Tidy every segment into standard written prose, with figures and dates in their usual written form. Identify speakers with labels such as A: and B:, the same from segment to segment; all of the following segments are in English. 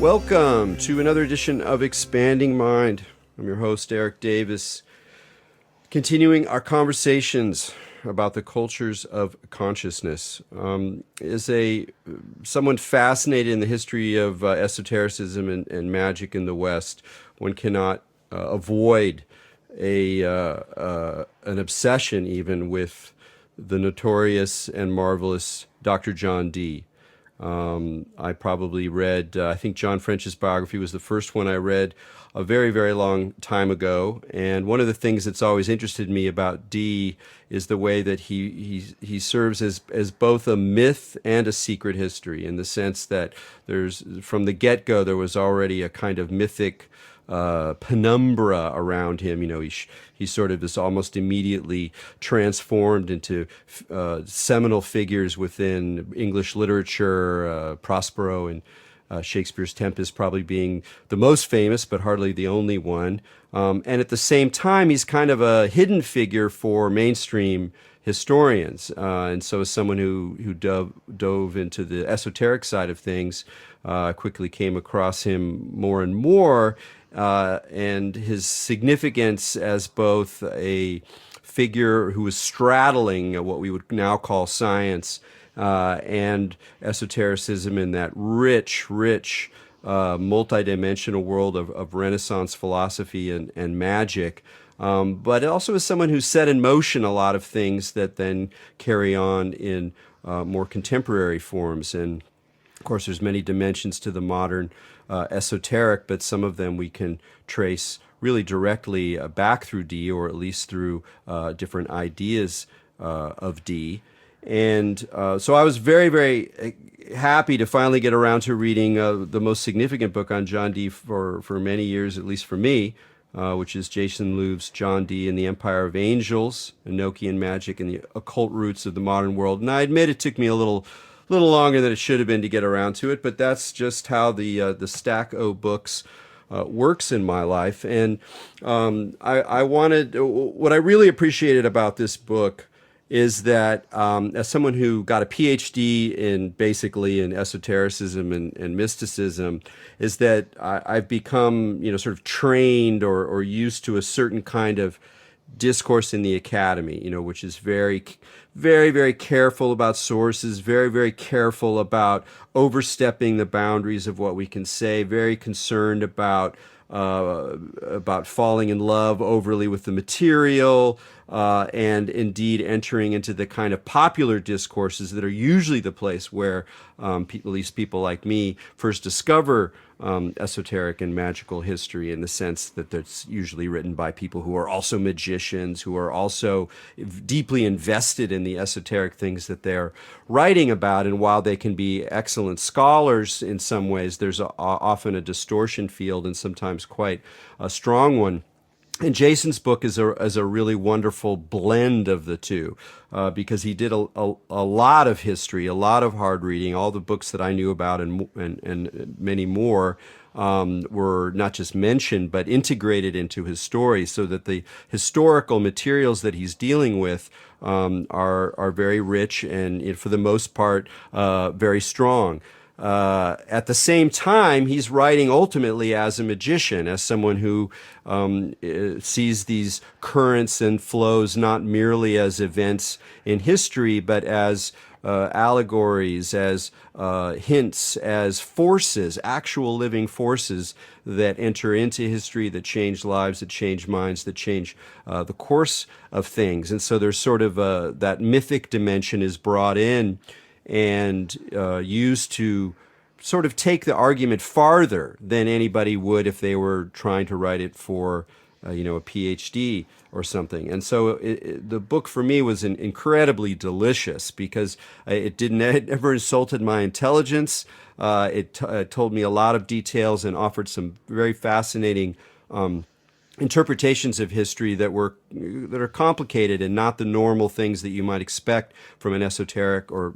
A: Welcome to another edition of Expanding Mind. I'm your host, Erik Davis, continuing our conversations about the cultures of consciousness. As someone fascinated in the history of esotericism and magic in the West, one cannot avoid an obsession even with the notorious and marvelous Dr. John Dee. I probably read, I think John French's biography was the first one I read a very, very long time ago. And one of the things that's always interested me about Dee is the way that he serves as both a myth and a secret history, in the sense that from the get-go, there was already a kind of mythic penumbra around him. You know, he sort of is almost immediately transformed into seminal figures within English literature, Prospero and Shakespeare's Tempest probably being the most famous, but hardly the only one. And at the same time, he's kind of a hidden figure for mainstream historians. And so as someone who dove into the esoteric side of things, quickly came across him more and more, and his significance as both a figure who was straddling what we would now call science and esotericism in that rich, multidimensional world of Renaissance philosophy and magic. But also as someone who set in motion a lot of things that then carry on in more contemporary forms. And of course, there's many dimensions to the modern esoteric, but some of them we can trace really directly back through Dee, or at least through different ideas of Dee. And so I was very, very happy to finally get around to reading the most significant book on John Dee for many years, at least for me, which is Jason Louv's John Dee and the Empire of Angels, Enochian Magic and the Occult Roots of the Modern World. And I admit it took me a little longer than it should have been to get around to it, but that's just how the stack O books works in my life. And I wanted, what I really appreciated about this book is that as someone who got a PhD in esotericism and mysticism, is that I've become, sort of trained or used to a certain kind of discourse in the academy, which is very, very, very careful about sources, very, very careful about overstepping the boundaries of what we can say, very concerned about falling in love overly with the material, and indeed entering into the kind of popular discourses that are usually the place where at least people like me first discover esoteric and magical history, in the sense that it's usually written by people who are also magicians, who are also deeply invested in the esoteric things that they're writing about. And while they can be excellent scholars in some ways, there's often a distortion field, and sometimes quite a strong one. And Jason's book is a really wonderful blend of the two, because he did a lot of history, a lot of hard reading. All the books that I knew about and many more were not just mentioned, but integrated into his story, so that the historical materials that he's dealing with are very rich and, for the most part, very strong. At the same time, he's writing ultimately as a magician, as someone who sees these currents and flows not merely as events in history, but as allegories, as hints, as forces, actual living forces that enter into history, that change lives, that change minds, that change the course of things. And so there's sort of that mythic dimension is brought in and used to sort of take the argument farther than anybody would if they were trying to write it for, a PhD or something. And so the book for me was incredibly delicious, because it never insulted my intelligence. It told me a lot of details and offered some very fascinating interpretations of history that are complicated and not the normal things that you might expect from an esoteric or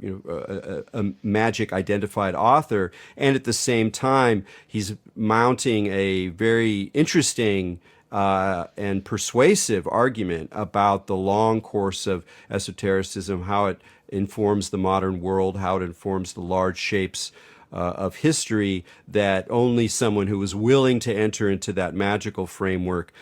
A: a magic identified author. And at the same time, he's mounting a very interesting and persuasive argument about the long course of esotericism, how it informs the modern world, how it informs the large shapes of history that only someone who was willing to enter into that magical framework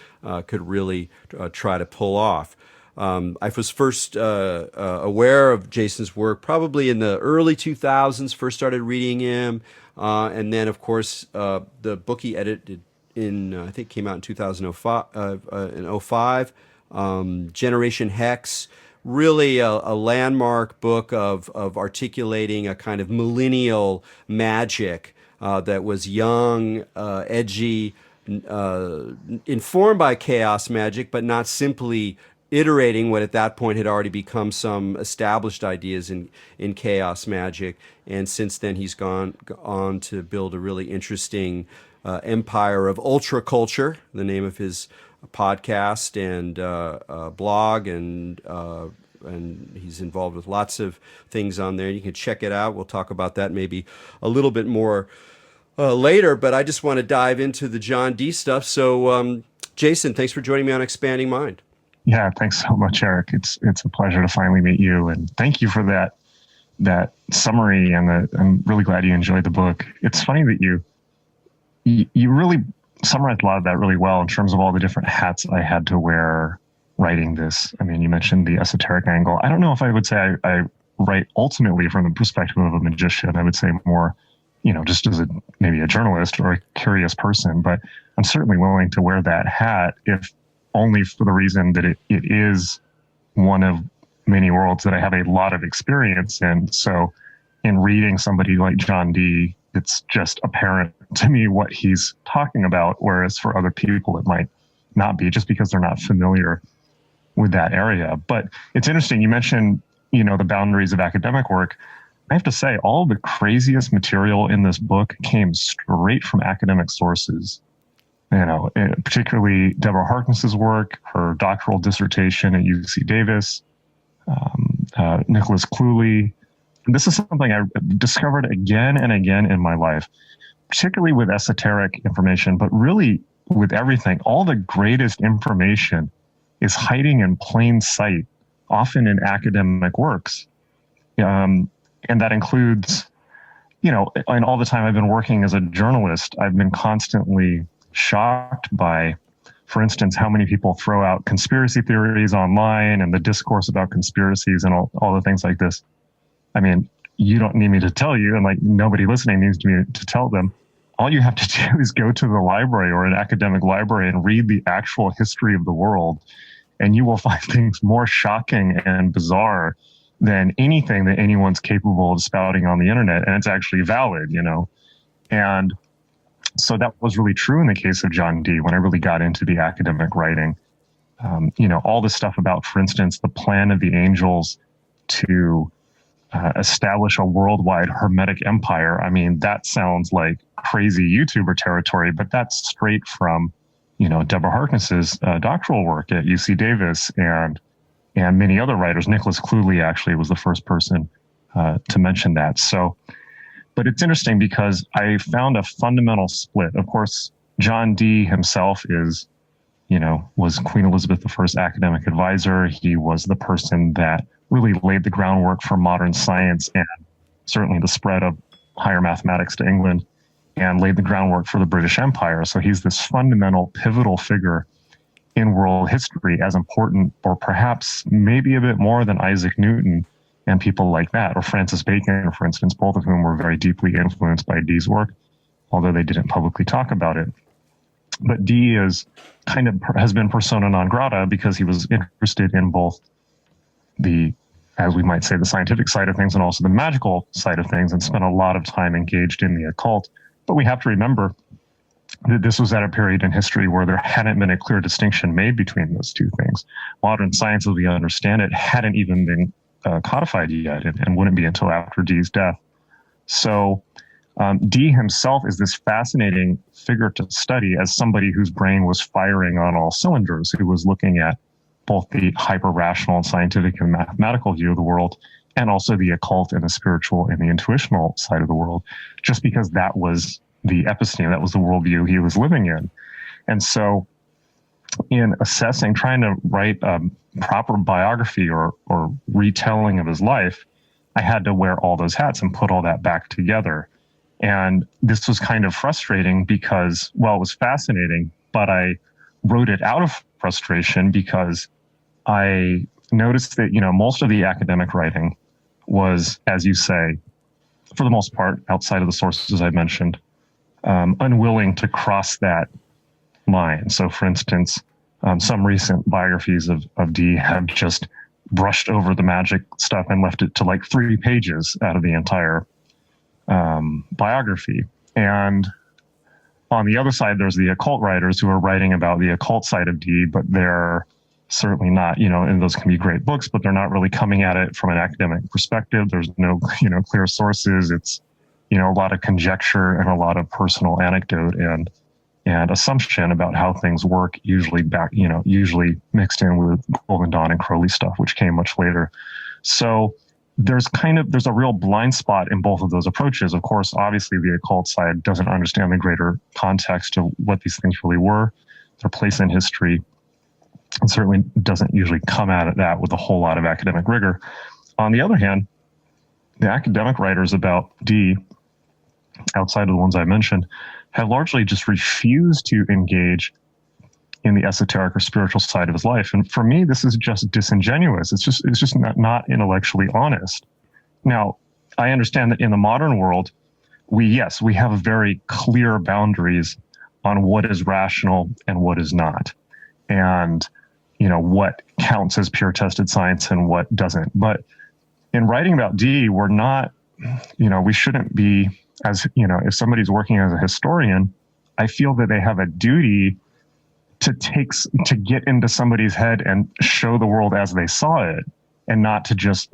A: could really try to pull off. I was first aware of Jason's work probably in the early 2000s, first started reading him. And then, of course, the book he edited in, I think came out in 2005, Generation Hex, really a landmark book of articulating a kind of millennial magic that was young, edgy, informed by chaos magic, but not simply iterating what at that point had already become some established ideas in chaos magic. And since then, he's gone on to build a really interesting empire of Ultraculture, the name of his podcast and blog, and he's involved with lots of things on there. You can check it out. We'll talk about that maybe a little bit more later, but I just want to dive into the John Dee stuff. So, Jason, thanks for joining me on Expanding Mind.
B: Yeah, thanks so much, Erik. It's a pleasure to finally meet you, and thank you for that summary. And I'm really glad you enjoyed the book. It's funny that you really summarized a lot of that really well in terms of all the different hats I had to wear writing this. I mean, you mentioned the esoteric angle. I don't know if I would say I write ultimately from the perspective of a magician. I would say more, just as maybe a journalist or a curious person, but I'm certainly willing to wear that hat, if only for the reason that it is one of many worlds that I have a lot of experience in. So in reading somebody like John Dee, it's just apparent to me what he's talking about, whereas for other people it might not be, just because they're not familiar with that area. But it's interesting, you mentioned, the boundaries of academic work. I have to say, all the craziest material in this book came straight from academic sources. Particularly Deborah Harkness's work, her doctoral dissertation at UC Davis, Nicholas Cluley. And this is something I discovered again and again in my life, particularly with esoteric information, but really with everything. All the greatest information is hiding in plain sight, often in academic works. And that includes, and all the time I've been working as a journalist, I've been constantly shocked by, for instance, how many people throw out conspiracy theories online and the discourse about conspiracies and all the things like this. I mean, you don't need me to tell you, and nobody listening needs me to tell them. All you have to do is go to the library or an academic library and read the actual history of the world, and you will find things more shocking and bizarre than anything that anyone's capable of spouting on the internet. And it's actually valid, And so that was really true in the case of John Dee when I really got into the academic writing. All the stuff about, for instance, the plan of the angels to establish a worldwide hermetic empire. I mean, that sounds like crazy YouTuber territory, but that's straight from, Deborah Harkness's doctoral work at UC Davis and many other writers. Nicholas Cluley actually was the first person to mention that. So, but it's interesting because I found a fundamental split. Of course, John Dee himself was Queen Elizabeth I's academic advisor. He was the person that really laid the groundwork for modern science and certainly the spread of higher mathematics to England, and laid the groundwork for the British Empire. So he's this fundamental, pivotal figure in world history, as important, or perhaps maybe a bit more than Isaac Newton and people like that, or Francis Bacon, for instance, both of whom were very deeply influenced by Dee's work, although they didn't publicly talk about it. But Dee has been persona non grata because he was interested in both the, as we might say, the scientific side of things and also the magical side of things, and spent a lot of time engaged in the occult. But we have to remember that this was at a period in history where there hadn't been a clear distinction made between those two things. Modern science, as we understand it, hadn't even been codified yet, and wouldn't be until after Dee's death. So Dee himself is this fascinating figure to study as somebody whose brain was firing on all cylinders, who was looking at both the hyper-rational and scientific and mathematical view of the world, and also the occult and the spiritual and the intuitional side of the world, just because that was the episteme, that was the worldview he was living in. And so in assessing, trying to write a proper biography or retelling of his life, I had to wear all those hats and put all that back together. And this was kind of frustrating because, well, it was fascinating, but I wrote it out of frustration because I noticed that, most of the academic writing was, as you say, for the most part, outside of the sources I mentioned, unwilling to cross that line. So, for instance, some recent biographies of Dee have just brushed over the magic stuff and left it to like 3 pages out of the entire biography. And on the other side, there's the occult writers who are writing about the occult side of Dee, but they're certainly not, and those can be great books, but they're not really coming at it from an academic perspective. There's no, clear sources. It's, a lot of conjecture and a lot of personal anecdote and assumption about how things work, usually mixed in with Golden Dawn and Crowley stuff, which came much later. So there's a real blind spot in both of those approaches. Of course, obviously the occult side doesn't understand the greater context of what these things really were, their place in history, and certainly doesn't usually come at that with a whole lot of academic rigor. On the other hand, the academic writers about Dee, outside of the ones I mentioned, have largely just refused to engage in the esoteric or spiritual side of his life. And for me, this is just disingenuous. It's just not intellectually honest. Now, I understand that in the modern world, we have very clear boundaries on what is rational and what is not. And, what counts as pure tested science and what doesn't. But in writing about Dee, we're not, we shouldn't be, as, if somebody's working as a historian, I feel that they have a duty to get into somebody's head and show the world as they saw it, and not to just,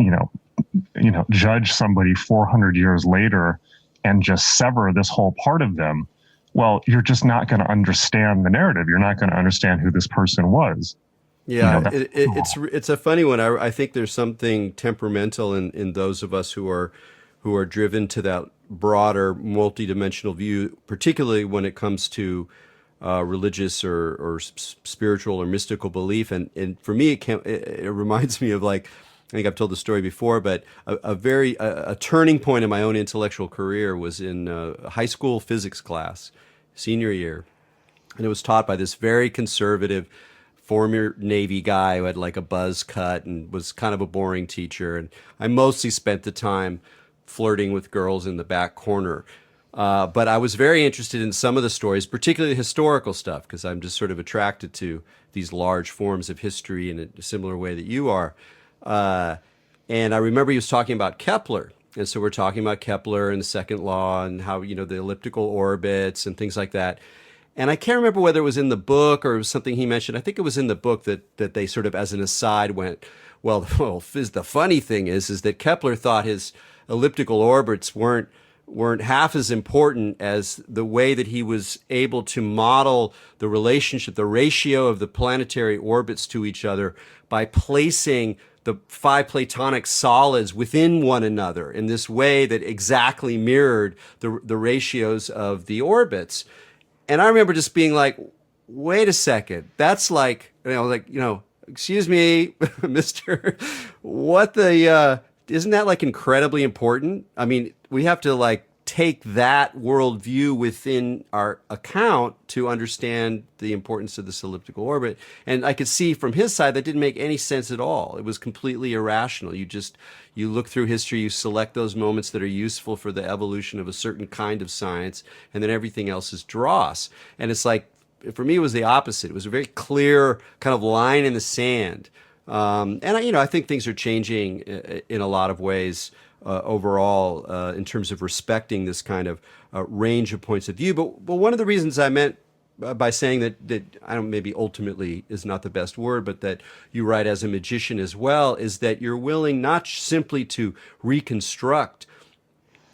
B: judge somebody 400 years later and just sever this whole part of them. Well, you're just not going to understand the narrative. You're not going to understand who this person was.
A: Yeah, it's a funny one. I think there's something temperamental in those of us who are driven to that broader, multidimensional view, particularly when it comes to religious or spiritual or mystical belief. And for me, it reminds me of, like, I think I've told the story before, but a turning point in my own intellectual career was in high school physics class, senior year. And it was taught by this very conservative former Navy guy who had like a buzz cut and was kind of a boring teacher. And I mostly spent the time flirting with girls in the back corner. But I was very interested in some of the stories, particularly historical stuff, because I'm just sort of attracted to these large forms of history in a similar way that you are. And I remember he was talking about Kepler. And so we're talking about Kepler and the second law and how, the elliptical orbits and things like that. And I can't remember whether it was in the book or it was something he mentioned. I think it was in the book that they sort of, as an aside, went, well, the funny thing is that Kepler thought his elliptical orbits weren't half as important as the way that he was able to model the relationship, the ratio of the planetary orbits to each other by placing the 5 Platonic solids within one another in this way that exactly mirrored the ratios of the orbits. And I remember just being like, wait a second, that's like, excuse me, mister, isn't that like incredibly important? I mean, we have to like take that worldview within our account to understand the importance of this elliptical orbit. And I could see from his side that didn't make any sense at all. It was completely irrational. You look through history, you select those moments that are useful for the evolution of a certain kind of science, and then everything else is dross. And it's like, for me, it was the opposite. It was a very clear kind of line in the sand. And I think things are changing in a lot of ways overall in terms of respecting this kind of range of points of view. But one of the reasons I meant by saying that I don't, maybe ultimately is not the best word, but that you write as a magician as well, is that you're willing not simply to reconstruct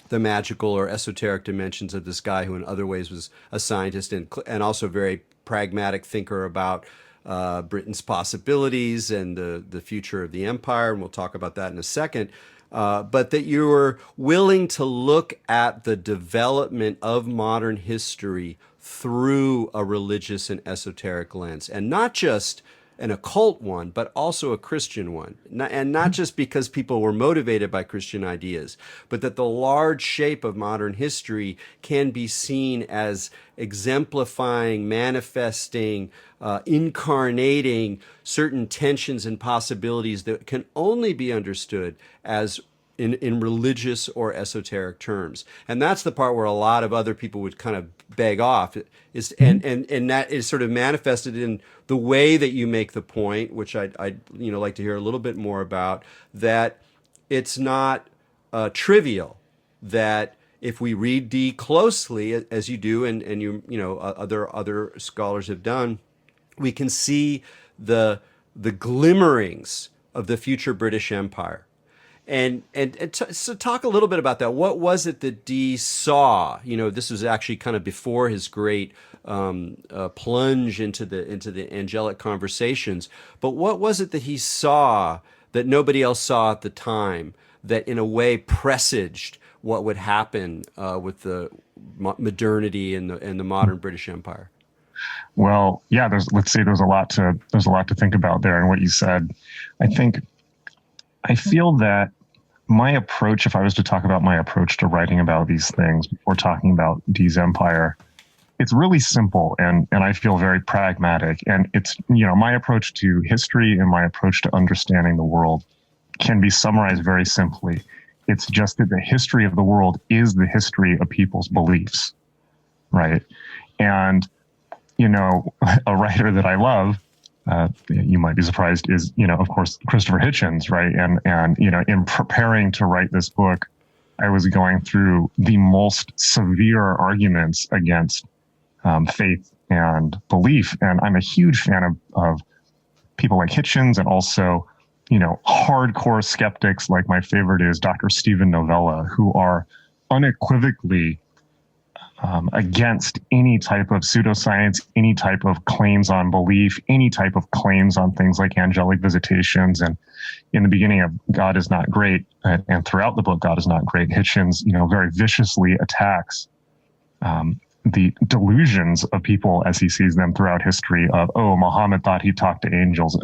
A: the magical or esoteric dimensions of this guy who in other ways was a scientist and also a very pragmatic thinker about Britain's possibilities and the future of the empire, and we'll talk about that in a second, but that you're willing to look at the development of modern history through a religious and esoteric lens, and not just an occult one, but also a Christian one. And not just because people were motivated by Christian ideas, but that the large shape of modern history can be seen as exemplifying, manifesting, incarnating certain tensions and possibilities that can only be understood as in religious or esoteric terms. And that's the part where a lot of other people would kind of beg off is, and that is sort of manifested in the way that you make the point, which I'd like to hear a little bit more about, that it's not trivial, that if we read Dee closely, as you do, and other scholars have done, we can see the glimmerings of the future British Empire. So talk a little bit about that. What was it that Dee saw? This was actually kind of before his great plunge into the angelic conversations. But what was it that he saw that nobody else saw at the time, that in a way presaged what would happen with the modernity and the modern British Empire?
B: Well, yeah, there's a lot to think about there in what you said. I feel that my approach, if I was to talk about my approach to writing about these things before talking about Dee's empire, it's really simple and I feel very pragmatic. And it's, my approach to history and my approach to understanding the world can be summarized very simply. It's just that the history of the world is the history of people's beliefs, right? And, a writer that I love, you might be surprised, is, of course, Christopher Hitchens, right? And in preparing to write this book, I was going through the most severe arguments against faith and belief. And I'm a huge fan of people like Hitchens, and also, hardcore skeptics. Like, my favorite is Dr. Stephen Novella, who are unequivocally against any type of pseudoscience, any type of claims on belief, any type of claims on things like angelic visitations. And in the beginning of God is Not Great, and throughout the book God is Not Great, Hitchens, very viciously attacks the delusions of people as he sees them throughout history of, Muhammad thought he talked to angels.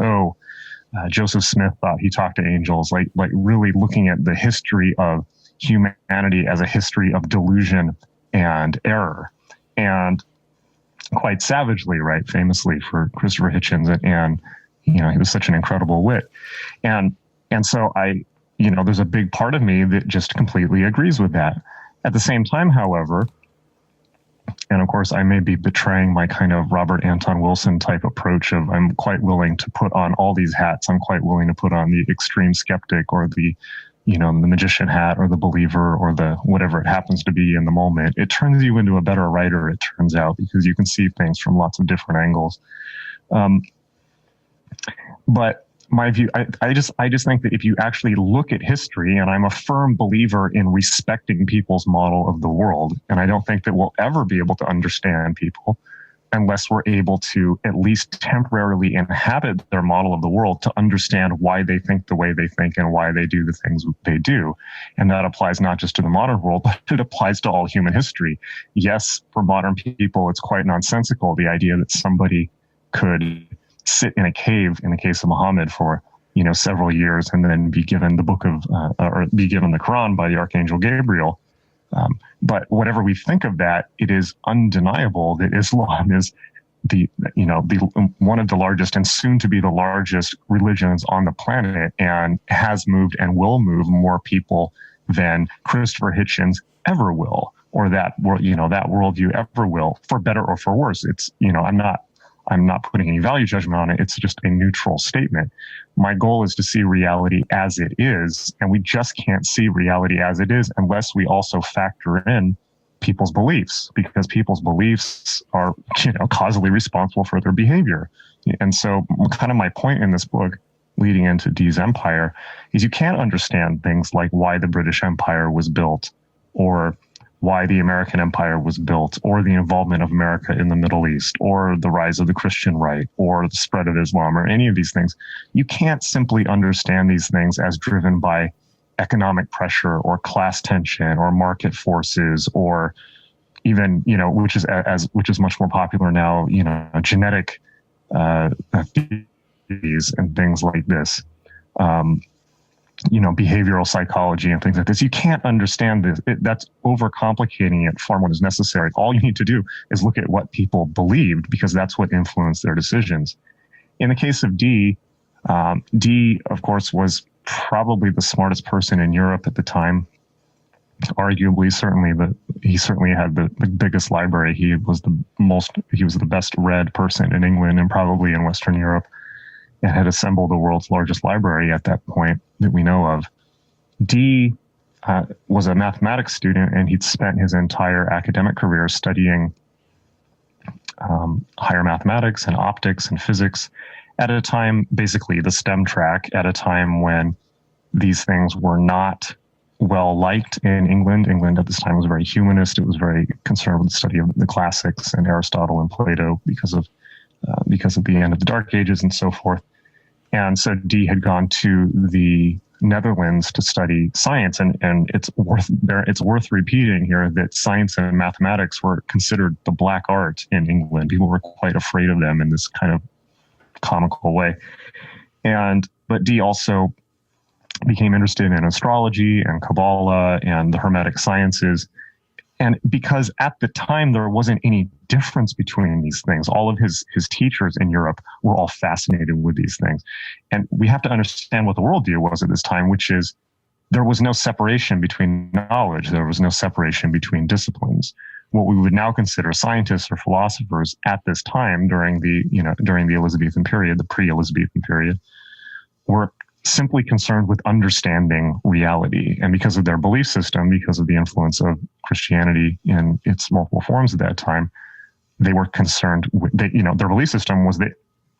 B: Joseph Smith thought he talked to angels. Like really looking at the history of humanity as a history of delusion and error, and quite savagely, right? Famously for Christopher Hitchens, and he was such an incredible wit, and so there's a big part of me that just completely agrees with that. At the same time, however, and of course, I may be betraying my kind of Robert Anton Wilson type approach of, I'm quite willing to put on all these hats. I'm quite willing to put on the extreme skeptic, or the the magician hat, or the believer, or the whatever it happens to be in the moment. It turns you into a better writer, it turns out, because you can see things from lots of different angles. But my view, I just think that if you actually look at history, and I'm a firm believer in respecting people's model of the world, and I don't think that we'll ever be able to understand people unless we're able to at least temporarily inhabit their model of the world to understand why they think the way they think and why they do the things they do. And that applies not just to the modern world, but it applies to all human history. Yes, for modern people, it's quite nonsensical, the idea that somebody could sit in a cave, in the case of Muhammad, for several years, and then be given the book of, or be given the Quran by the Archangel Gabriel. But whatever we think of that, it is undeniable that Islam is the one of the largest and soon to be the largest religions on the planet, and has moved and will move more people than Christopher Hitchens ever will, or that worldview ever will, for better or for worse. It's, I'm not putting any value judgment on it. It's just a neutral statement. My goal is to see reality as it is, and we just can't see reality as it is unless we also factor in people's beliefs, because people's beliefs are, causally responsible for their behavior. And so kind of my point in this book, leading into Dee's empire, is you can't understand things like why the British Empire was built, or why the American Empire was built, or the involvement of America in the Middle East, or the rise of the Christian right, or the spread of Islam, or any of these things. You can't simply understand these things as driven by economic pressure, or class tension, or market forces, or even, which is much more popular now, genetic and things like this. Behavioral psychology and things like this. You can't understand this. That's overcomplicating it far more than is necessary. All you need to do is look at what people believed, because that's what influenced their decisions. In the case of Dee, of course, was probably the smartest person in Europe at the time. Arguably, he certainly had the biggest library. He was the best read person in England and probably in Western Europe, and had assembled the world's largest library at that point that we know of. Dee was a mathematics student, and he'd spent his entire academic career studying higher mathematics and optics and physics at a time, basically the STEM track, at a time when these things were not well liked in England. England at this time was very humanist. It was very concerned with the study of the classics and Aristotle and Plato because of the end of the Dark Ages and so forth. And so Dee had gone to the Netherlands to study science, and it's worth repeating here that science and mathematics were considered the black art in England. People were quite afraid of them in this kind of comical way. But Dee also became interested in astrology and Kabbalah and the Hermetic sciences. And because at the time there wasn't any difference between these things, all of his teachers in Europe were all fascinated with these things. And we have to understand what the worldview was at this time, which is there was no separation between knowledge. There was no separation between disciplines. What we would now consider scientists or philosophers at this time during the Elizabethan period, the pre-Elizabethan period, were simply concerned with understanding reality. And because of their belief system, because of the influence of Christianity in its multiple forms at that time, they were concerned with, their belief system was that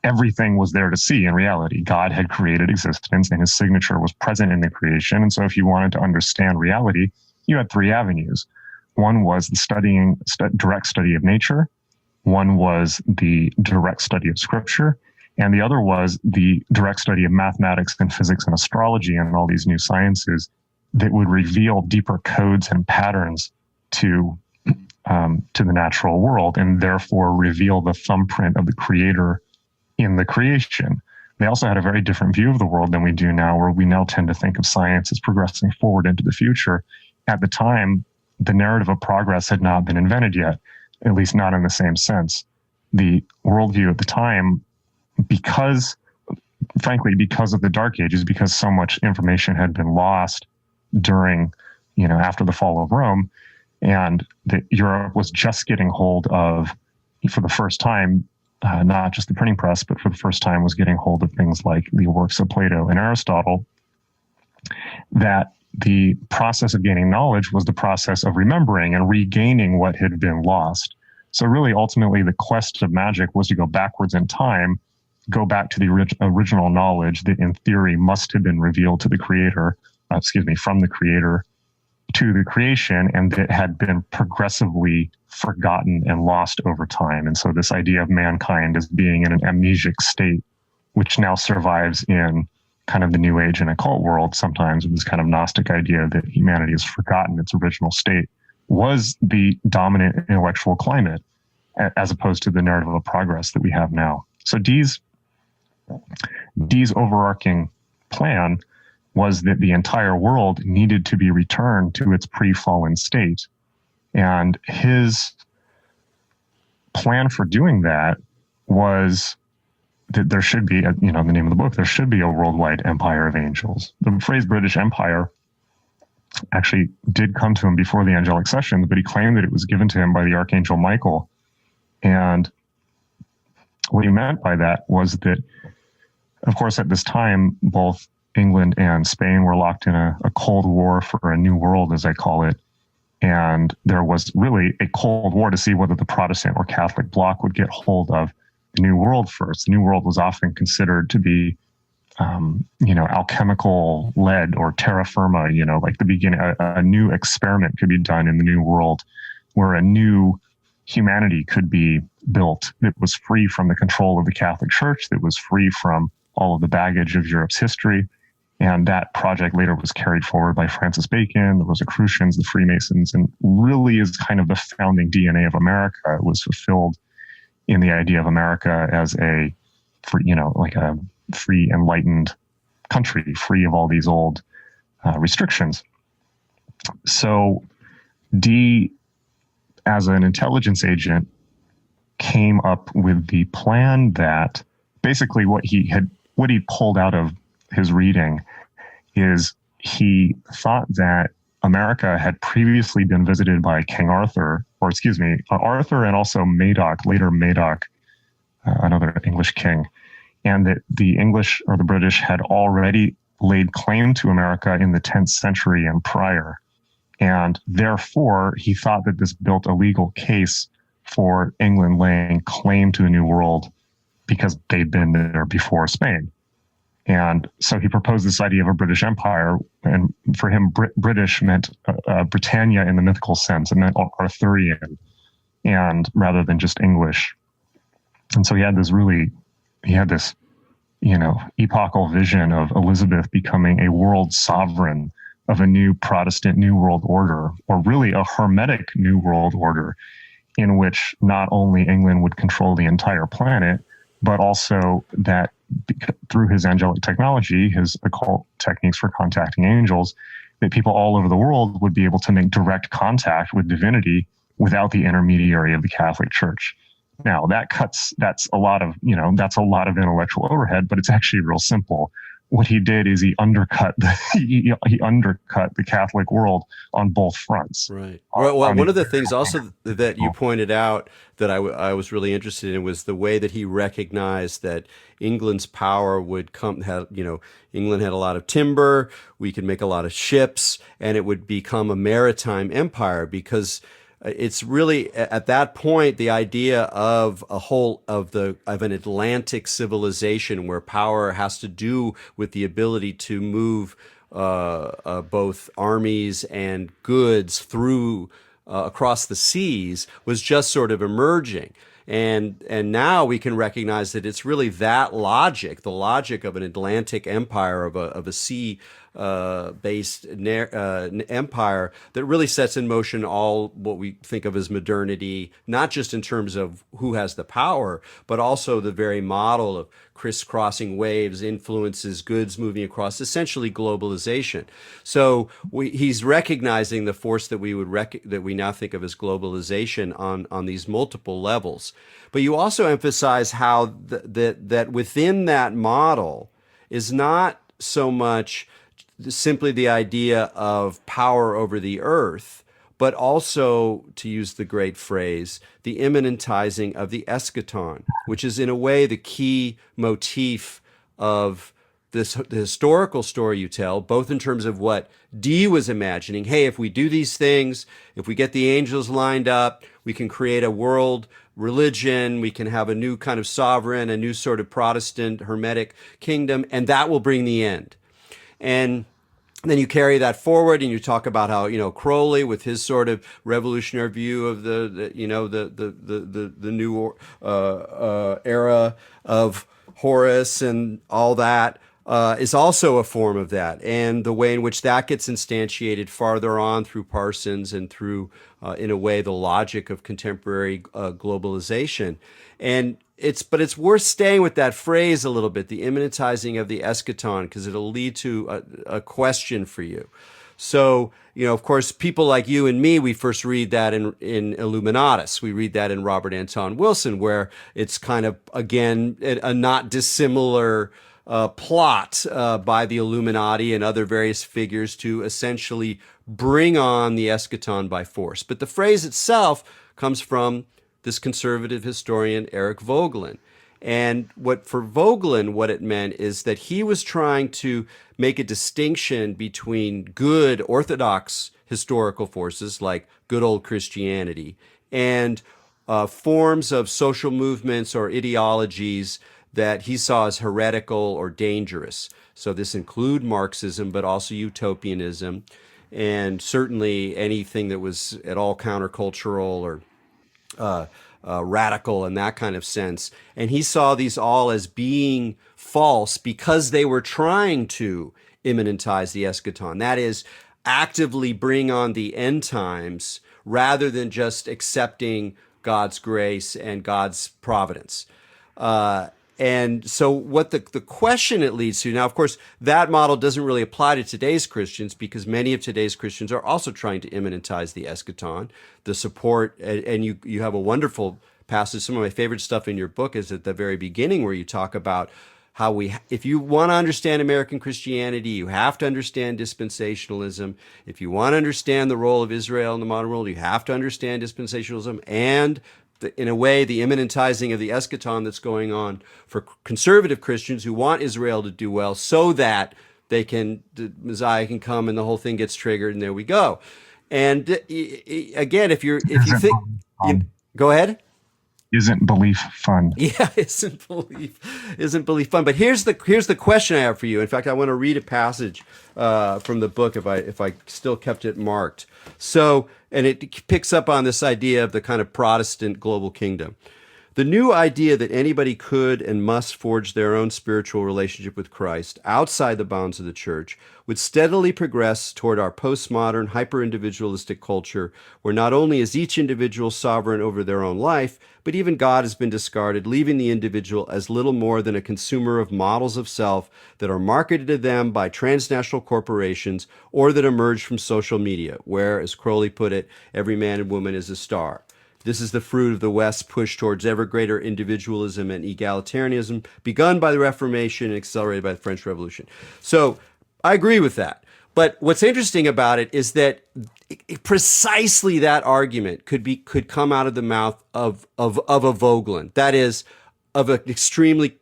B: everything was there to see in reality. God had created existence and his signature was present in the creation. And so if you wanted to understand reality, you had three avenues. One was the direct study of nature. One was the direct study of scripture. And the other was the direct study of mathematics and physics and astrology and all these new sciences that would reveal deeper codes and patterns to the natural world, and therefore reveal the thumbprint of the creator in the creation. They also had a very different view of the world than we do now, where we now tend to think of science as progressing forward into the future. At the time, the narrative of progress had not been invented yet, at least not in the same sense. The worldview at the time, because of the Dark Ages, because so much information had been lost during, after the fall of Rome, and that Europe was just getting hold of, for the first time, not just the printing press, but for the first time was getting hold of things like the works of Plato and Aristotle, that the process of gaining knowledge was the process of remembering and regaining what had been lost. So really, ultimately, the quest of magic was to go backwards in time, go back to the original knowledge that in theory must have been revealed to the creator, from the creator to the creation, and that had been progressively forgotten and lost over time. And so this idea of mankind as being in an amnesic state, which now survives in kind of the New Age and occult world sometimes, with this kind of Gnostic idea that humanity has forgotten its original state, was the dominant intellectual climate, as opposed to the narrative of progress that we have now. So Dee's overarching plan was that the entire world needed to be returned to its pre-fallen state. And his plan for doing that was that there should be, the name of the book, there should be a worldwide empire of angels. The phrase British Empire actually did come to him before the angelic sessions, but he claimed that it was given to him by the Archangel Michael. And what he meant by that was that, of course, at this time, both England and Spain were locked in a Cold War for a new world, as I call it. And there was really a Cold War to see whether the Protestant or Catholic bloc would get hold of the New World first. The New World was often considered to be, alchemical led or terra firma, like the beginning, a new experiment could be done in the New World where a new humanity could be built that was free from the control of the Catholic Church, that was free from all of the baggage of Europe's history. And that project later was carried forward by Francis Bacon, the Rosicrucians, the Freemasons, and really is kind of the founding DNA of America. It was fulfilled in the idea of America as a free, enlightened country, free of all these old restrictions. So Dee, as an intelligence agent, came up with the plan that basically what he pulled out of his reading is he thought that America had previously been visited by King Arthur, Arthur and also Madoc, later Madoc, another English king, and that the English or the British had already laid claim to America in the 10th century and prior. And therefore, he thought that this built a legal case for England laying claim to the New World because they'd been there before Spain. And so he proposed this idea of a British Empire. And for him, British meant Britannia in the mythical sense. It meant Arthurian, and rather than just English. And so he had this epochal vision of Elizabeth becoming a world sovereign of a new Protestant New World Order, or really a Hermetic New World Order, in which not only England would control the entire planet, but also that through his angelic technology, his occult techniques for contacting angels, that people all over the world would be able to make direct contact with divinity without the intermediary of the Catholic Church. Now that's a lot of intellectual overhead, but it's actually real simple. What he did is he undercut the Catholic world on both fronts.
A: Right. Well, one of the things also that you pointed out that I was really interested in was the way that he recognized that England's power would come. England had a lot of timber. We could make a lot of ships, and it would become a maritime empire because it's really at that point the idea of an Atlantic civilization where power has to do with the ability to move both armies and goods through across the seas was just sort of emerging. And now we can recognize that it's really that logic, the logic of an Atlantic empire, of a sea based empire, that really sets in motion all what we think of as modernity, not just in terms of who has the power, but also the very model of crisscrossing waves influences goods moving across, essentially globalization. So he's recognizing the force that we now think of as globalization on these multiple levels. But you also emphasize how that within that model is not so much simply the idea of power over the earth, but also, to use the great phrase, the immanentizing of the eschaton, which is in a way the key motif of the historical story you tell, both in terms of what Dee was imagining. Hey, if we do these things, if we get the angels lined up, we can create a world religion, we can have a new kind of sovereign, a new sort of Protestant Hermetic kingdom, and that will bring the end. And then you carry that forward, and you talk about how Crowley, with his sort of revolutionary view of the new era of Horus and all that, is also a form of that, and the way in which that gets instantiated farther on through Parsons and through, in a way, the logic of contemporary globalization. And it's worth staying with that phrase a little bit, the immanentizing of the eschaton, because it'll lead to a question for you. So, of course, people like you and me, we first read that in Illuminatus. We read that in Robert Anton Wilson, where it's kind of, again, a not dissimilar plot by the Illuminati and other various figures to essentially bring on the eschaton by force. But the phrase itself comes from this conservative historian, Erik Vogelin. And for Vogelin, what it meant is that he was trying to make a distinction between good orthodox historical forces like good old Christianity and forms of social movements or ideologies that he saw as heretical or dangerous. So this include Marxism, but also utopianism, and certainly anything that was at all countercultural or radical in that kind of sense. And he saw these all as being false because they were trying to immanentize the eschaton. That is, actively bring on the end times rather than just accepting God's grace and God's providence. and so what the question it leads to now, of course, that model doesn't really apply to today's Christians because many of today's Christians are also trying to immanentize the eschaton, the support, and you have a wonderful passage. Some of my favorite stuff in your book is at the very beginning where you talk about how if you want to understand American Christianity, you have to understand dispensationalism. If you want to understand the role of Israel in the modern world, you have to understand dispensationalism and, in a way, the immanentizing of the eschaton that's going on for conservative Christians who want Israel to do well so that the Messiah can come and the whole thing gets triggered, and there we go. And again, if you think, go ahead.
B: Isn't belief fun?
A: Yeah, isn't belief fun? But here's the question I have for you. In fact, I want to read a passage from the book if I still kept it marked. So, and it picks up on this idea of the kind of Protestant global kingdom. The new idea that anybody could and must forge their own spiritual relationship with Christ outside the bounds of the church would steadily progress toward our postmodern, hyper-individualistic culture, where not only is each individual sovereign over their own life, but even God has been discarded, leaving the individual as little more than a consumer of models of self that are marketed to them by transnational corporations or that emerge from social media, where, as Crowley put it, every man and woman is a star. This is the fruit of the West's push towards ever greater individualism and egalitarianism, begun by the Reformation and accelerated by the French Revolution. So I agree with that. But what's interesting about it is that precisely that argument could come out of the mouth of a Vogelin. That is, of an essentially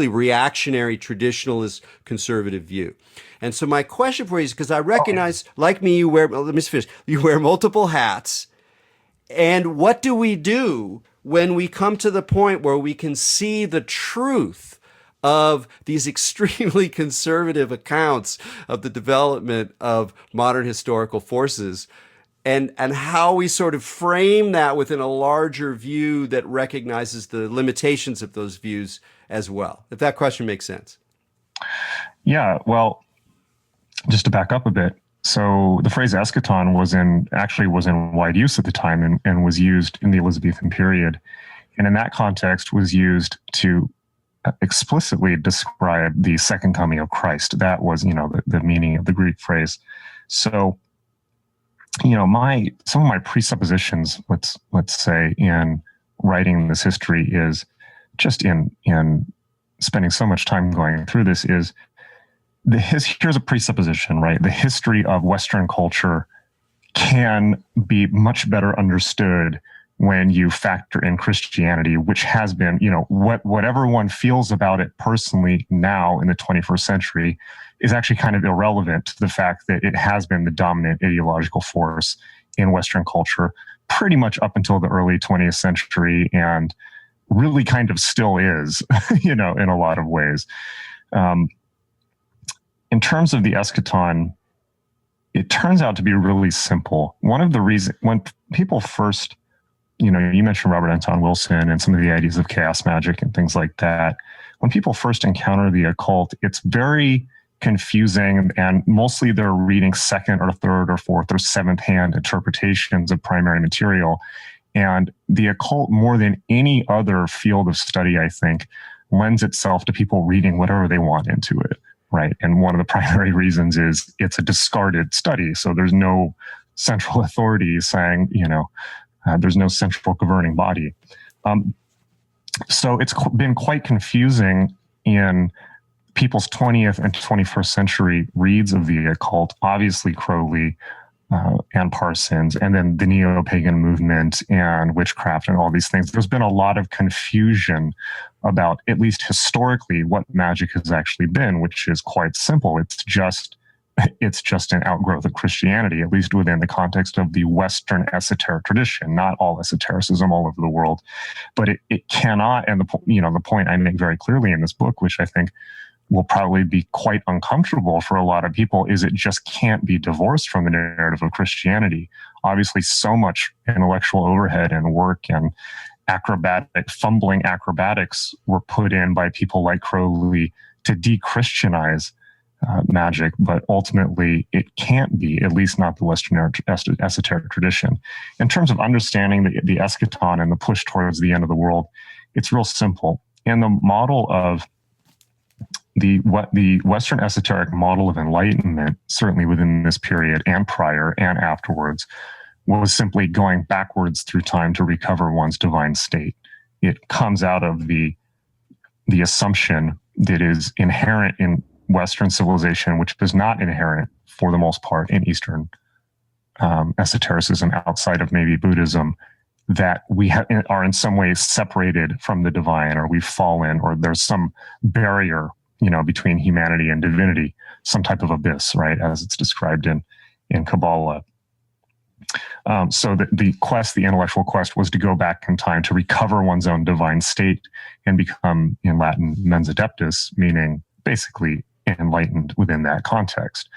A: reactionary traditionalist conservative view. And so my question for you is, because I recognize, like me, you wear multiple hats. And what do we do when we come to the point where we can see the truth of these extremely conservative accounts of the development of modern historical forces, and how we sort of frame that within a larger view that recognizes the limitations of those views as well? If that question makes sense.
B: Yeah, well, just to back up a bit. So the phrase eschaton was in wide use at the time and was used in the Elizabethan period. And in that context was used to explicitly describe the second coming of Christ. That was, the meaning of the Greek phrase. So, some of my presuppositions, let's say, in writing this history is just in spending so much time going through this is here's a presupposition, right? The history of Western culture can be much better understood when you factor in Christianity, which has been, whatever one feels about it personally now in the 21st century is actually kind of irrelevant to the fact that it has been the dominant ideological force in Western culture pretty much up until the early 20th century, and really kind of still is, in a lot of ways. In terms of the eschaton, it turns out to be really simple. One of the reasons, when people first, you mentioned Robert Anton Wilson and some of the ideas of chaos magic and things like that. When people first encounter the occult, it's very confusing, and mostly they're reading second or third or fourth or seventh hand interpretations of primary material. And the occult, more than any other field of study, I think, lends itself to people reading whatever they want into it. Right. And one of the primary reasons is it's a discarded study. So there's no central authority saying, there's no central governing body. So it's been quite confusing in people's 20th and 21st century reads of the occult. Obviously, Crowley and Parsons, and then the neo-pagan movement and witchcraft and all these things. There's been a lot of confusion about, at least historically, what magic has actually been, which is quite simple. It's just an outgrowth of Christianity, at least within the context of the Western esoteric tradition, not all esotericism all over the world. But it cannot, and the point I make very clearly in this book, which I think will probably be quite uncomfortable for a lot of people, is it just can't be divorced from the narrative of Christianity. Obviously, so much intellectual overhead and work and fumbling acrobatics were put in by people like Crowley to de-Christianize magic, but ultimately it can't be, at least not the Western esoteric tradition. In terms of understanding the eschaton and the push towards the end of the world, it's real simple. And the model of the Western esoteric model of enlightenment, certainly within this period and prior and afterwards, was simply going backwards through time to recover one's divine state. It comes out of the assumption that is inherent in Western civilization, which is not inherent for the most part in Eastern esotericism, outside of maybe Buddhism, that we are in some ways separated from the divine, or we've fallen, or there's some barrier, between humanity and divinity, some type of abyss, right, as it's described in Kabbalah. So the intellectual quest was to go back in time to recover one's own divine state and become, in Latin, mens adeptus, meaning basically enlightened within that context.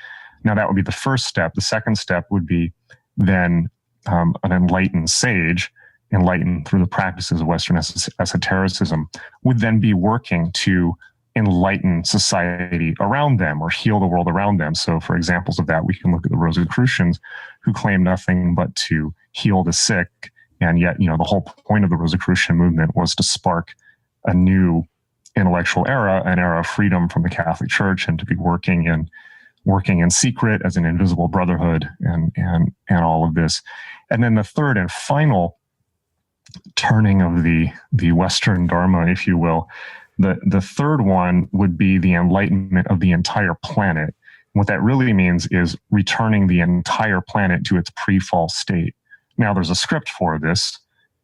B: Now, that would be the first step. The second step would be then an enlightened sage, enlightened through the practices of Western esotericism, would then be working to enlighten society around them or heal the world around them. So for examples of that, we can look at the Rosicrucians, who claim nothing but to heal the sick. And yet, the whole point of the Rosicrucian movement was to spark a new intellectual era, an era of freedom from the Catholic Church, and to be working in secret as an invisible brotherhood and all of this. And then the third and final turning of the Western Dharma, if you will, the third one would be the enlightenment of the entire planet. What that really means is returning the entire planet to its pre-fall state. Now, there's a script for this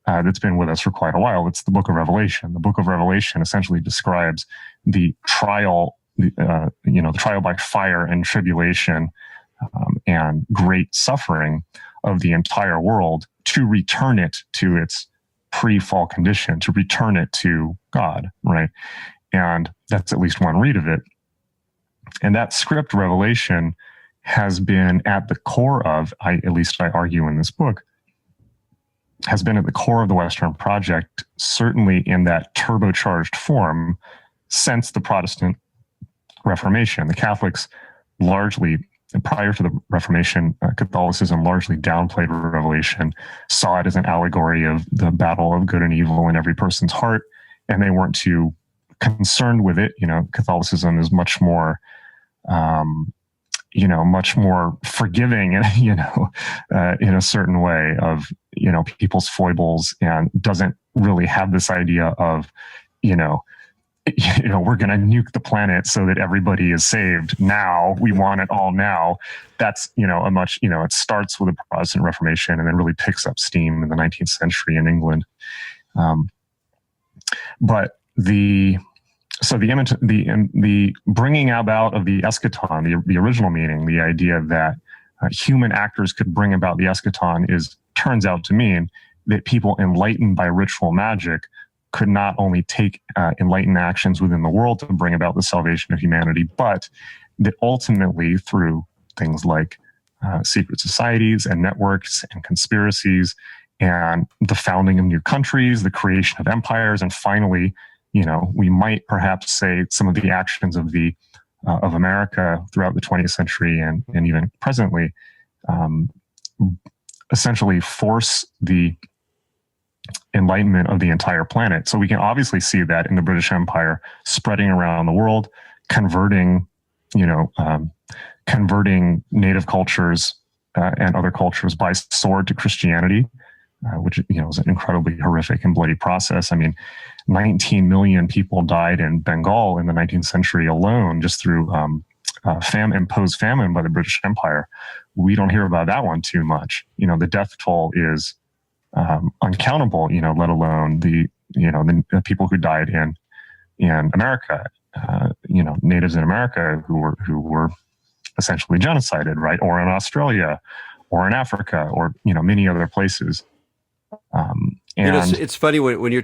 B: that's been with us for quite a while. It's the Book of Revelation. The Book of Revelation essentially describes the trial, the trial by fire and tribulation and great suffering of the entire world to return it to its pre-fall condition, to return it to God, right? And that's at least one read of it. And that script, Revelation, has been at the core of, at least I argue in this book, has been at the core of the Western project, certainly in that turbocharged form, since the Protestant Reformation. The Catholics largely, prior to the Reformation, Catholicism largely downplayed Revelation, saw it as an allegory of the battle of good and evil in every person's heart, and they weren't too concerned with it. Catholicism is much more, much more forgiving, in a certain way of, people's foibles, and doesn't really have this idea of, we're going to nuke the planet so that everybody is saved now. We want it all now. That's, it starts with the Protestant Reformation and then really picks up steam in the 19th century in England. But the bringing about of the eschaton, the original meaning, the idea that human actors could bring about the eschaton, turns out to mean that people enlightened by ritual magic could not only take enlightened actions within the world to bring about the salvation of humanity, but that ultimately through things like secret societies and networks and conspiracies and the founding of new countries, the creation of empires, and finally, we might perhaps say some of the actions of of America throughout the 20th century and even presently, essentially force the enlightenment of the entire planet. So we can obviously see that in the British Empire spreading around the world, converting native cultures and other cultures by sword to Christianity, which is an incredibly horrific and bloody process. 19 million people died in Bengal in the 19th century alone, just through imposed famine by the British Empire. We don't hear about that one too much. The death toll is uncountable, let alone the people who died in America, natives in America who were essentially genocided, right? Or in Australia or in Africa or, many other places.
A: It's funny when you're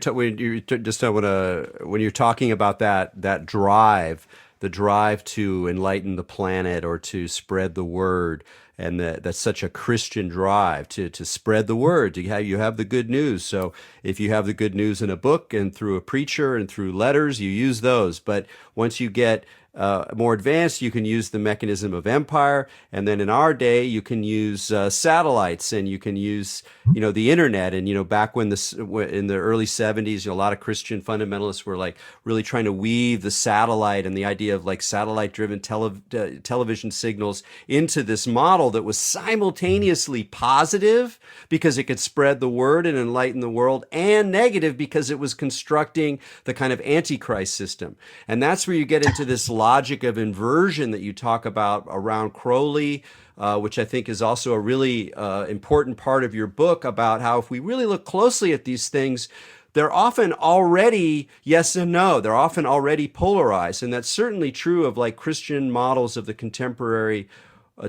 A: talking about that drive, the drive to enlighten the planet or to spread the word, and that's such a Christian drive to spread the word. You have the good news. So if you have the good news in a book and through a preacher and through letters, you use those. But once you get more advanced, you can use the mechanism of empire, and then in our day, you can use satellites, and you can use the internet. And back when in the early 70s, a lot of Christian fundamentalists were like really trying to weave the satellite and the idea of like satellite-driven television signals into this model that was simultaneously positive because it could spread the word and enlighten the world, and negative because it was constructing the kind of antichrist system. And that's where you get into this logic of inversion that you talk about around Crowley, which I think is also a really important part of your book, about how if we really look closely at these things, they're often already yes and no. They're often already polarized. And that's certainly true of like Christian models of the contemporary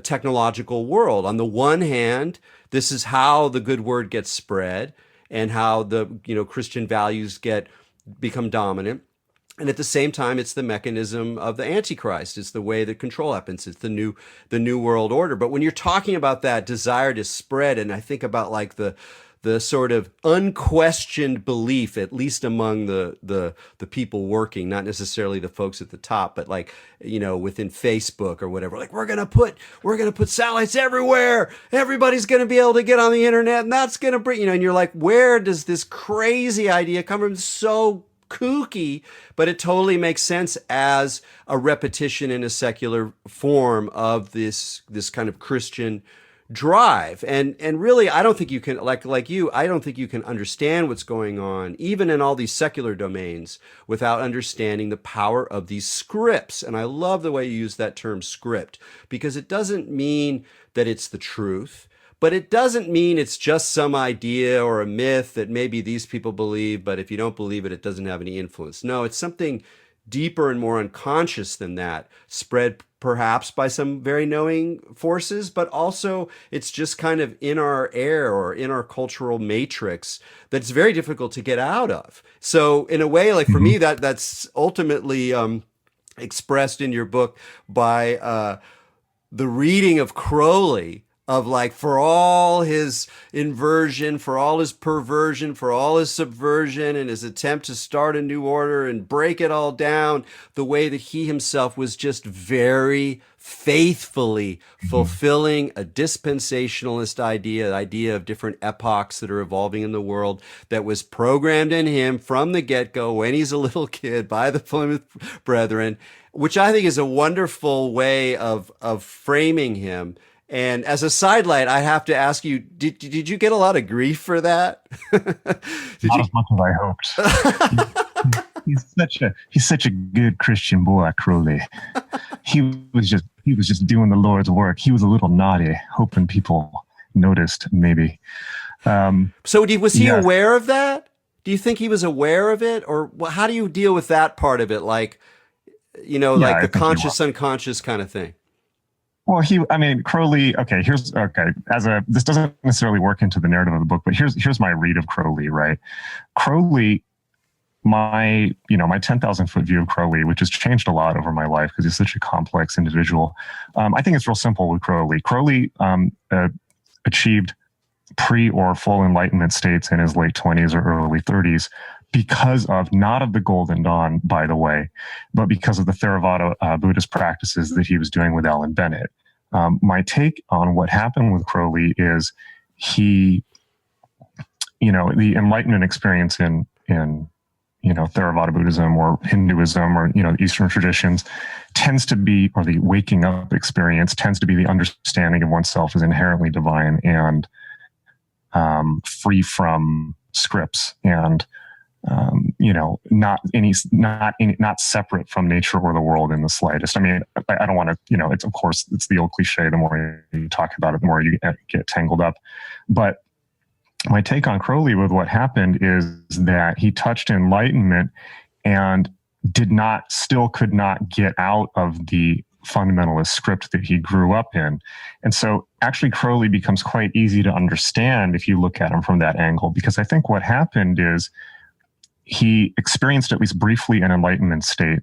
A: technological world. On the one hand, this is how the good word gets spread and how the Christian values become dominant. And at the same time, it's the mechanism of the Antichrist. It's the way that control happens. It's the new world order. But when you're talking about that desire to spread, and I think about like the sort of unquestioned belief, at least among the people working, not necessarily the folks at the top, but like, within Facebook or whatever, like we're gonna put satellites everywhere. Everybody's gonna be able to get on the internet, and that's gonna bring, and you're like, where does this crazy idea come from? So kooky, but it totally makes sense as a repetition in a secular form of this kind of Christian drive. And really, I don't think you can, like you, I don't think you can understand what's going on, even in all these secular domains, without understanding the power of these scripts. And I love the way you use that term script, because it doesn't mean that it's the truth. But it doesn't mean it's just some idea or a myth that maybe these people believe, but if you don't believe it, it doesn't have any influence. No, it's something deeper and more unconscious than that, spread perhaps by some very knowing forces, but also it's just kind of in our air or in our cultural matrix that's very difficult to get out of. So in a way, like for me, that's ultimately expressed in your book by the reading of Crowley, of like, for all his inversion, for all his perversion, for all his subversion and his attempt to start a new order and break it all down, the way that he himself was just very faithfully fulfilling a dispensationalist idea, the idea of different epochs that are evolving in the world, that was programmed in him from the get-go when he's a little kid by the Plymouth Brethren, which I think is a wonderful way of framing him. And as a sidelight, I have to ask you, did you get a lot of grief for that?
B: Not as much as I hoped. He's such a good Christian boy, Crowley. He was just doing the Lord's work. He was a little naughty, hoping people noticed, maybe.
A: So was he aware of that? Do you think he was aware of it? Or how do you deal with that part of it? Like, like the conscious, unconscious kind of thing?
B: Well, Crowley, this doesn't necessarily work into the narrative of the book, but here's my read of Crowley, right? Crowley, my 10,000 foot view of Crowley, which has changed a lot over my life because he's such a complex individual. I think it's real simple with Crowley. Crowley achieved pre or full enlightenment states in his late 20s or early 30s because of, not of the Golden Dawn, by the way, but because of the Theravada Buddhist practices that he was doing with Alan Bennett. My take on what happened with Crowley is the enlightenment experience in Theravada Buddhism or Hinduism or, Eastern traditions tends to be, or the waking up experience tends to be the understanding of oneself as inherently divine and free from scripts and not separate from nature or the world in the slightest. I mean, I don't want to, it's, of course, it's the old cliche, the more you talk about it, the more you get tangled up. But my take on Crowley with what happened is that he touched enlightenment and could not get out of the fundamentalist script that he grew up in. And so actually Crowley becomes quite easy to understand if you look at him from that angle, because I think what happened is he experienced, at least briefly, an enlightenment state.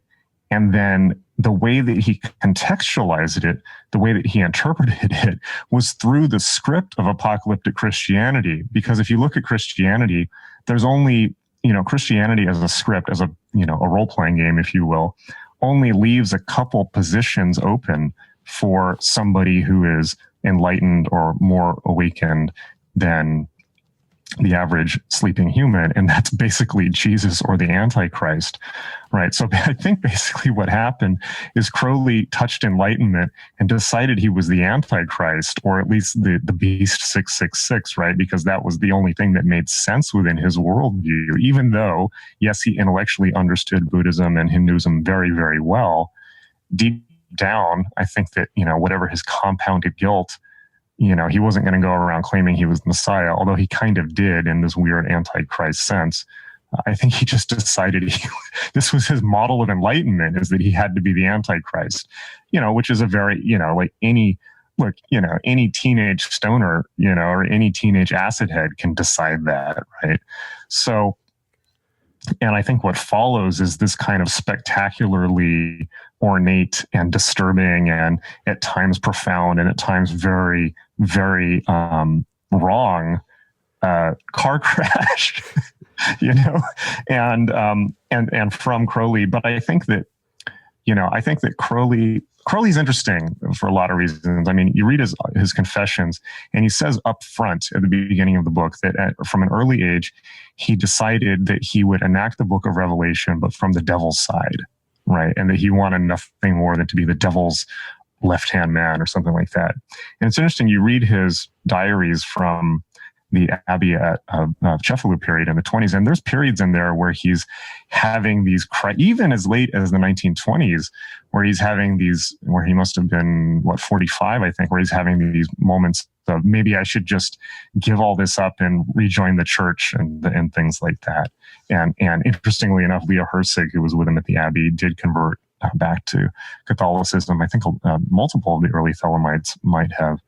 B: And then the way that he contextualized it, the way that he interpreted it, was through the script of apocalyptic Christianity. Because if you look at Christianity, there's only, Christianity as a script, as a role-playing game, if you will, only leaves a couple positions open for somebody who is enlightened or more awakened than the average sleeping human, and that's basically Jesus or the Antichrist, right? So I think basically what happened is Crowley touched enlightenment and decided he was the Antichrist, or at least the beast 666, right? Because that was the only thing that made sense within his worldview, even though, yes, he intellectually understood Buddhism and Hinduism very, very well. Deep down, I think that, whatever his compounded guilt, he wasn't going to go around claiming he was Messiah, although he kind of did in this weird Antichrist sense. I think he just decided this was his model of enlightenment, is that he had to be the Antichrist, which is a very, like any teenage stoner, or any teenage acid head can decide that, right? So, and I think what follows is this kind of spectacularly ornate and disturbing and at times profound and at times very, very wrong car crash, and from Crowley. But I think that, Crowley's interesting for a lot of reasons. I mean, you read his confessions, and he says up front at the beginning of the book that from an early age, he decided that he would enact the book of Revelation, but from the devil's side, right? And that he wanted nothing more than to be the devil's left-hand man or something like that. And it's interesting, you read his diaries from the Abbey of Cefalù period in the 20s, and there's periods in there where he's having these, even as late as the 1920s, where he's having these, where he must have been, 45, I think, where he's having these moments of maybe I should just give all this up and rejoin the church and things like that. And interestingly enough, Leo Herzig, who was with him at the Abbey, did convert back to Catholicism. I think multiple of the early Thelemites might have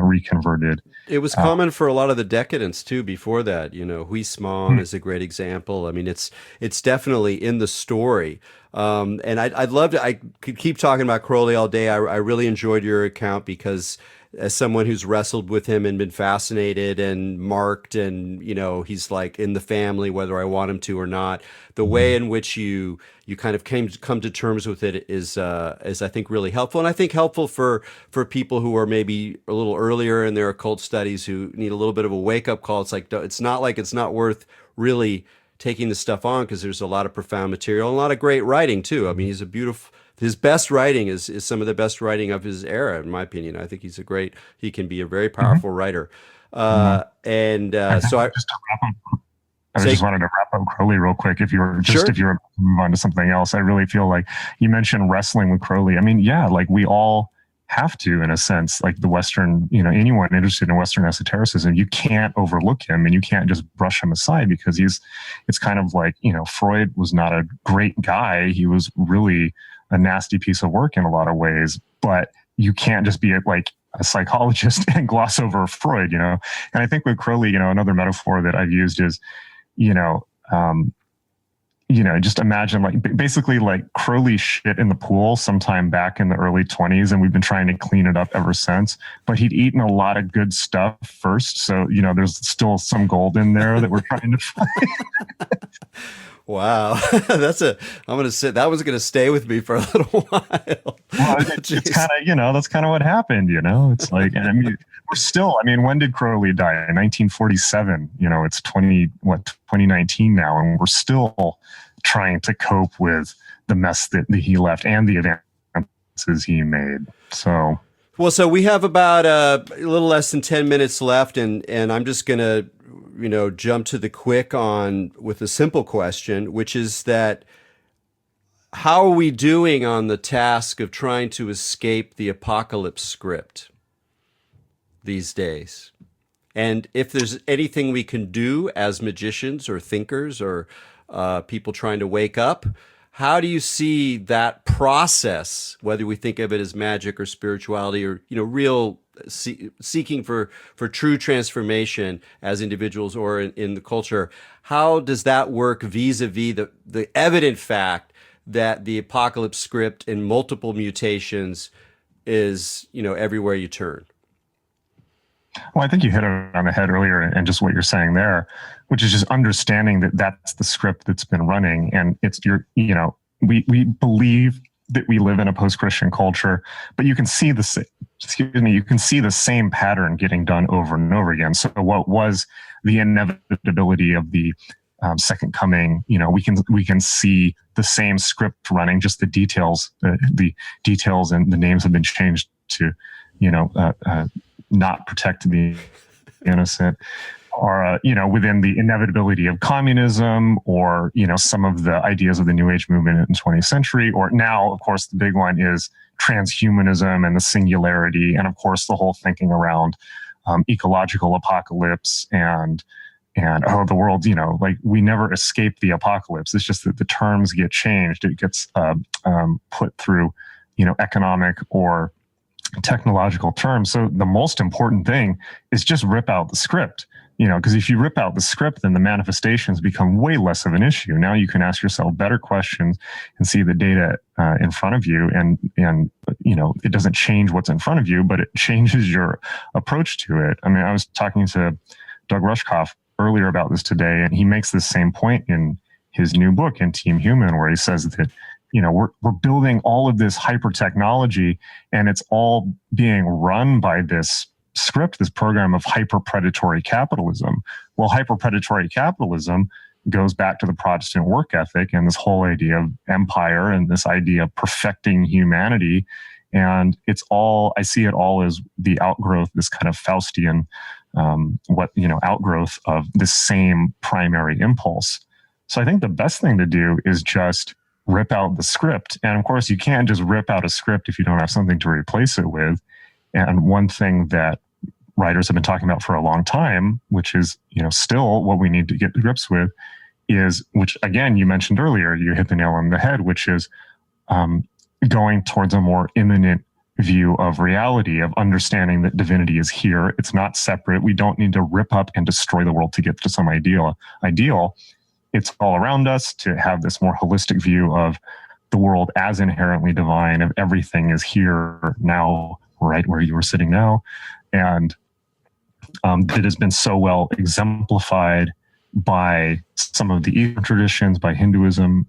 B: reconverted.
A: It was common for a lot of the decadents too before that. Huysmans is a great example. I mean, it's definitely in the story. And I'd love to, I could keep talking about Crowley all day. I really enjoyed your account because as someone who's wrestled with him and been fascinated and marked, and he's like in the family whether I want him to or not, the way in which you kind of come to terms with it is I think really helpful, and I think helpful for people who are maybe a little earlier in their occult studies who need a little bit of a wake up call. It's like it's not worth really taking this stuff on because there's a lot of profound material and a lot of great writing too. I mean, his best writing is some of the best writing of his era, in my opinion. I think he can be a very powerful writer. So I just wanted to wrap up
B: Crowley real quick. If you were
A: Sure.
B: if you were move on to something else, I really feel like you mentioned wrestling with Crowley. I mean, yeah, like we all have to, in a sense, like the Western, anyone interested in Western esotericism, you can't overlook him and you can't just brush him aside because it's kind of like, Freud was not a great guy. He was really a nasty piece of work in a lot of ways, but you can't just be like a psychologist and gloss over Freud, And I think with Crowley, another metaphor that I've used is, just imagine basically like Crowley shit in the pool sometime back in the early 20s, and we've been trying to clean it up ever since. But he'd eaten a lot of good stuff first, so there's still some gold in there that we're trying to find.
A: Wow, I'm gonna say that was gonna stay with me for a little while.
B: Well, it's kind of that's kind of what happened. It's like, and I mean, we're still. I mean, when did Crowley die? In 1947. It's 2019 now, and we're still trying to cope with the mess that he left and the advances he made. So.
A: Well, so we have about a little less than 10 minutes left, and I'm just gonna jump to the quick on with a simple question, which is that how are we doing on the task of trying to escape the apocalypse script these days? And if there's anything we can do as magicians or thinkers or people trying to wake up, how do you see that process, whether we think of it as magic or spirituality or real seeking for true transformation as individuals or in the culture? How does that work vis-a-vis the evident fact that the apocalypse script in multiple mutations is everywhere you turn?
B: Well, I think you hit it on the head earlier, and just what you're saying there, which is just understanding that that's the script that's been running, and it's we believe that we live in a post-Christian culture, but you can see you can see the same pattern getting done over and over again. So what was the inevitability of the second coming? We can see the same script running, just the details and the names have been changed to, not protect the innocent, or within the inevitability of communism, or some of the ideas of the New Age movement in the 20th century, or now, of course, the big one is transhumanism and the singularity, and of course the whole thinking around ecological apocalypse and the world, like we never escape the apocalypse. It's just that the terms get changed. It gets put through economic or technological terms. So the most important thing is just rip out the script. Because if you rip out the script, then the manifestations become way less of an issue. Now you can ask yourself better questions and see the data in front of you. And it doesn't change what's in front of you, but it changes your approach to it. I mean, I was talking to Doug Rushkoff earlier about this today, and he makes the same point in his new book, in Team Human, where he says that, we're building all of this hyper technology, and it's all being run by this script, this program of hyper predatory capitalism. Well, hyper predatory capitalism goes back to the Protestant work ethic and this whole idea of empire and this idea of perfecting humanity. And I see it all as the outgrowth, this kind of Faustian, outgrowth of the same primary impulse. So I think the best thing to do is just rip out the script. And of course, you can't just rip out a script if you don't have something to replace it with. And one thing that writers have been talking about for a long time, which is, still what we need to get to grips with, is, which again, you mentioned earlier, you hit the nail on the head, which is going towards a more immanent view of reality, of understanding that divinity is here. It's not separate. We don't need to rip up and destroy the world to get to some ideal. It's all around us, to have this more holistic view of the world as inherently divine, of everything is here now, right where you were sitting now. And it has been so well exemplified by some of the Eastern traditions, by Hinduism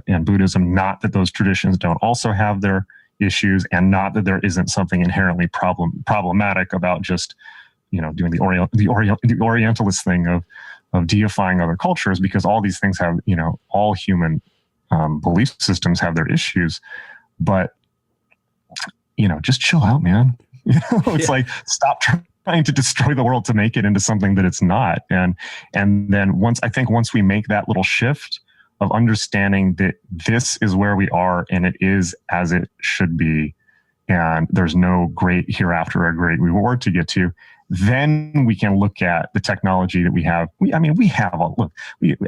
B: and Buddhism. Not that those traditions don't also have their issues, and not that there isn't something inherently problematic about just doing the Orientalist thing of deifying other cultures, because all these things have, all human belief systems have their issues. But just chill out, man. It's like, stop trying to destroy the world to make it into something that it's not. And then once we make that little shift of understanding that this is where we are and it is as it should be, and there's no great hereafter or great reward to get to, then we can look at the technology that we have.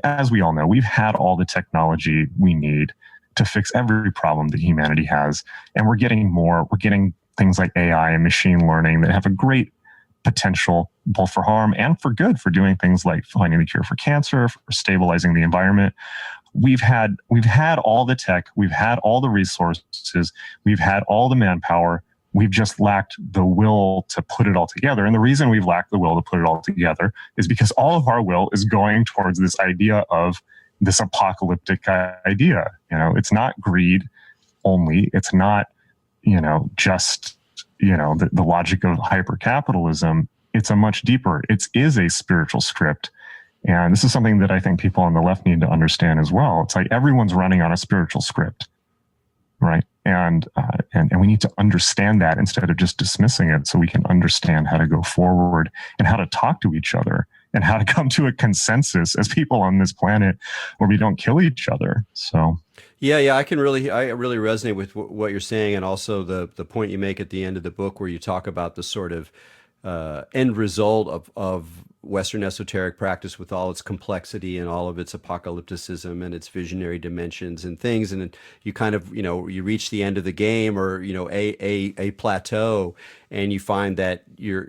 B: As we all know, we've had all the technology we need to fix every problem that humanity has. And we're getting more. We're getting things like AI and machine learning that have a great potential both for harm and for good, for doing things like finding the cure for cancer, for stabilizing the environment. We've had all the tech, we've had all the resources, we've had all the manpower. We've just lacked the will to put it all together. And the reason we've lacked the will to put it all together is because all of our will is going towards this idea of this apocalyptic idea. It's not greed only. It's not, just, the logic of hyper-capitalism. It's a much deeper, it is a spiritual script. And this is something that I think people on the left need to understand as well. It's like everyone's running on a spiritual script, right? And we need to understand that instead of just dismissing it, so we can understand how to go forward and how to talk to each other and how to come to a consensus as people on this planet where we don't kill each other. So
A: yeah, I really resonate with what you're saying, and also the point you make at the end of the book where you talk about the sort of end result of Western esoteric practice, with all its complexity and all of its apocalypticism and its visionary dimensions and things. And you kind of, you reach the end of the game, or, a plateau, and you find that you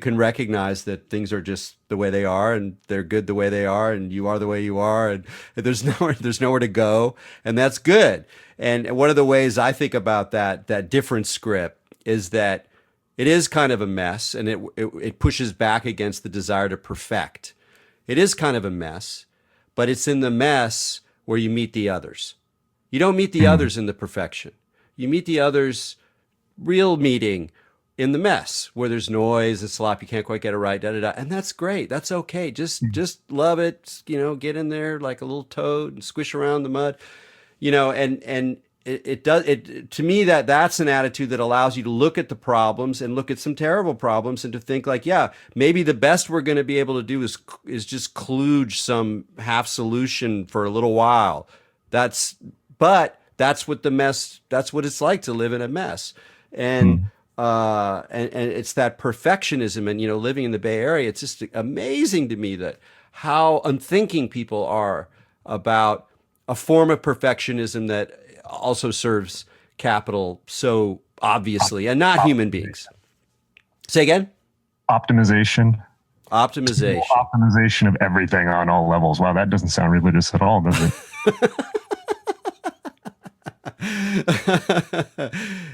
A: can recognize that things are just the way they are, and they're good the way they are, and you are the way you are, and there's nowhere to go. And that's good. And one of the ways I think about that different script is that it is kind of a mess, and it pushes back against the desire to perfect. It is kind of a mess, but it's in the mess where you meet the others. You don't meet the others in the perfection. You meet the others real meeting in the mess where there's noise, it's slop, you can't quite get it right, and that's great. That's okay. Just love it. Get in there like a little toad and squish around the mud. And it does it to me. That's an attitude that allows you to look at the problems and look at some terrible problems and to think like, yeah, maybe the best we're going to be able to do is just kludge some half solution for a little while. But that's what it's like to live in a mess. And it's that perfectionism, and living in the Bay Area, it's just amazing to me that how unthinking people are about a form of perfectionism that also serves capital so obviously, and not human beings. Say again? Optimization of
B: everything on all levels. Wow, that doesn't sound religious at all, does it?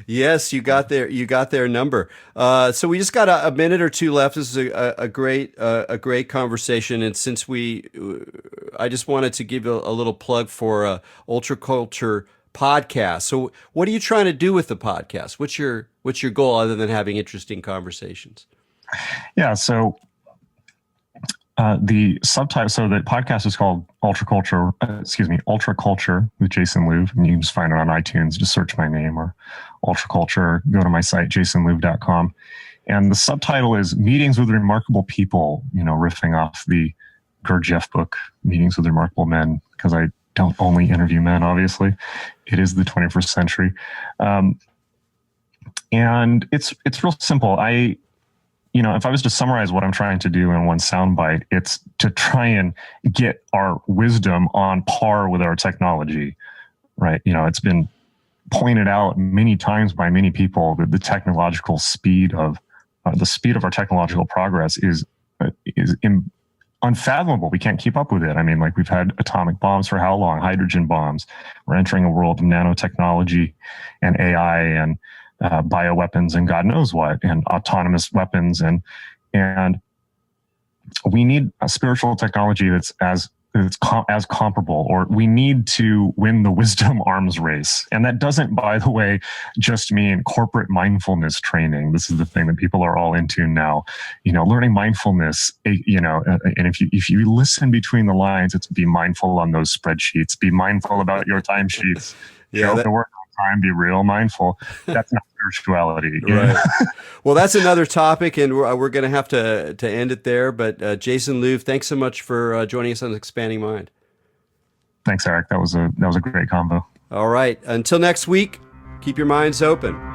A: Yes, you got their number. So we just got a minute or two left. This is a great conversation, and since I just wanted to give a little plug for Ultraculture podcast. So what are you trying to do with the podcast? What's your goal other than having interesting conversations?
B: Yeah, so the subtitle, so the podcast is called Ultraculture with Jason Louv, and you can just find it on iTunes. Just search my name or Ultraculture. Go to my site, jasonlouv.com. And the subtitle is Meetings with Remarkable People, riffing off the Gurdjieff book, Meetings with Remarkable Men, because I don't only interview men, obviously. It is the 21st century. And it's real simple. If I was to summarize what I'm trying to do in one soundbite, it's to try and get our wisdom on par with our technology, right? It's been pointed out many times by many people that the technological speed of our technological progress is unfathomable. We can't keep up with it. I mean, like, we've had atomic bombs for how long? Hydrogen bombs. We're entering a world of nanotechnology and AI and bioweapons and God knows what, and autonomous weapons, and we need a spiritual technology that's as comparable, or we need to win the wisdom arms race. And that doesn't, by the way, just mean corporate mindfulness training. This is the thing that people are all into now, learning mindfulness, and if you listen between the lines, it's be mindful on those spreadsheets, be mindful about your timesheets, the work on time, be real mindful. That's not spirituality.
A: Right. Well, that's another topic, and we're going to have to end it there. But Jason Louv, thanks so much for joining us on Expanding Mind.
B: Thanks, Erik. That was a great combo.
A: All right. Until next week, keep your minds open.